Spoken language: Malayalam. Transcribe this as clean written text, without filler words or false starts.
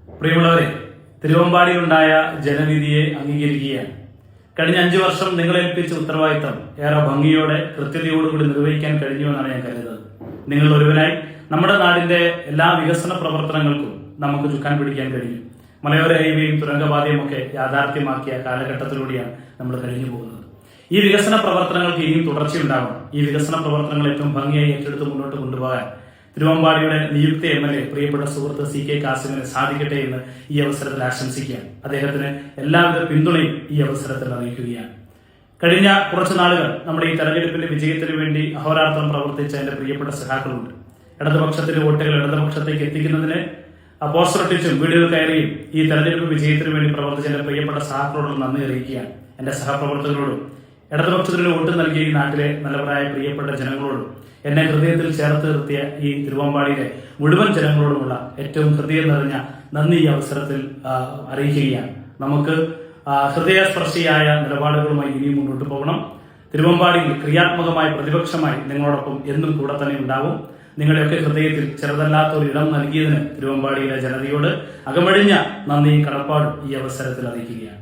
പ്രിയമുള്ളവരെ, തിരുവമ്പാടിയിലുണ്ടായ ജനവിധിയെ അംഗീകരിക്കുകയാണ്. കഴിഞ്ഞ 5 വർഷം നിങ്ങളെ ഏൽപ്പിച്ച ഉത്തരവാദിത്തം ഏറെ ഭംഗിയോടെ കൃത്യതയോടുകൂടി നിർവഹിക്കാൻ കഴിഞ്ഞുവെന്നാണ് ഞാൻ കരുതുന്നത്. നിങ്ങൾ ഒരുവനായി നമ്മുടെ നാടിന്റെ എല്ലാ വികസന പ്രവർത്തനങ്ങൾക്കും നമുക്ക് ചുക്കാൻ പിടിക്കാൻ കഴിഞ്ഞു. മലയോര ഹൈവേയും തുരങ്കപാതയും ഒക്കെ യാഥാർത്ഥ്യമാക്കിയ കാലഘട്ടത്തിലൂടെയാണ് നമ്മൾ കഴിഞ്ഞു പോകുന്നത്. ഈ വികസന പ്രവർത്തനങ്ങൾക്ക് ഇനിയും തുടർച്ചയുണ്ടാവണം. ഈ വികസന പ്രവർത്തനങ്ങൾ ഏറ്റവും ഭംഗിയായി ഏറ്റെടുത്ത് മുന്നോട്ട് കൊണ്ടുപോകാൻ തിരുവമ്പാടിയുടെ നിയുക്ത MLA പ്രിയപ്പെട്ട സുഹൃത്ത് CK കാസിമിന് സാധിക്കട്ടെ എന്ന് ഈ അവസരത്തിൽ ആശംസിക്കുകയാണ്. അദ്ദേഹത്തിന് എല്ലാവിധ പിന്തുണയും ഈ അവസരത്തിൽ അറിയിക്കുകയാണ്. കഴിഞ്ഞ കുറച്ചു നാളുകൾ നമ്മുടെ ഈ തെരഞ്ഞെടുപ്പിന്റെ വിജയത്തിന് വേണ്ടി അഹോരാത്രം പ്രവർത്തിച്ച എന്റെ പ്രിയപ്പെട്ട സഹാക്കളുണ്ട്. ഇടതുപക്ഷത്തിന്റെ വോട്ടുകൾ ഇടതുപക്ഷത്തേക്ക് എത്തിക്കുന്നതിന് പോസ്റ്റർ ഒട്ടിച്ചും വീടുകൾ കയറിയും ഈ തെരഞ്ഞെടുപ്പ് വിജയത്തിന് വേണ്ടി പ്രവർത്തിച്ച എന്റെ പ്രിയപ്പെട്ട സഹാക്കളോടും നന്ദി അറിയിക്കുകയാണ്. എന്റെ സഹപ്രവർത്തകരോടും ഇടതുപക്ഷത്തിന് വോട്ട് നൽകിയ ഈ നാട്ടിലെ നല്ലവരായ പ്രിയപ്പെട്ട ജനങ്ങളോടും എന്നെ ഹൃദയത്തിൽ ചേർത്ത് നിർത്തിയ ഈ തിരുവമ്പാടിയിലെ മുഴുവൻ ജനങ്ങളോടുമുള്ള ഏറ്റവും ഹൃദയം നിറഞ്ഞ നന്ദി ഈ അവസരത്തിൽ അറിയിക്കുകയാണ്. നമുക്ക് ഹൃദയസ്പർശിയായ നിലപാടുകളുമായി ഇനിയും മുന്നോട്ട് പോകണം. തിരുവമ്പാടിയിൽ ക്രിയാത്മകമായ പ്രതിപക്ഷമായി നിങ്ങളോടൊപ്പം എന്നും കൂടെ തന്നെ ഉണ്ടാവും. നിങ്ങളുടെയൊക്കെ ഹൃദയത്തിൽ ചെറുതല്ലാത്ത ഒരു ഇടം നൽകിയതിന് തിരുവമ്പാടിയിലെ ജനതയോട് അകമഴിഞ്ഞ നന്ദിയും കടപ്പാടും ഈ അവസരത്തിൽ അറിയിക്കുകയാണ്.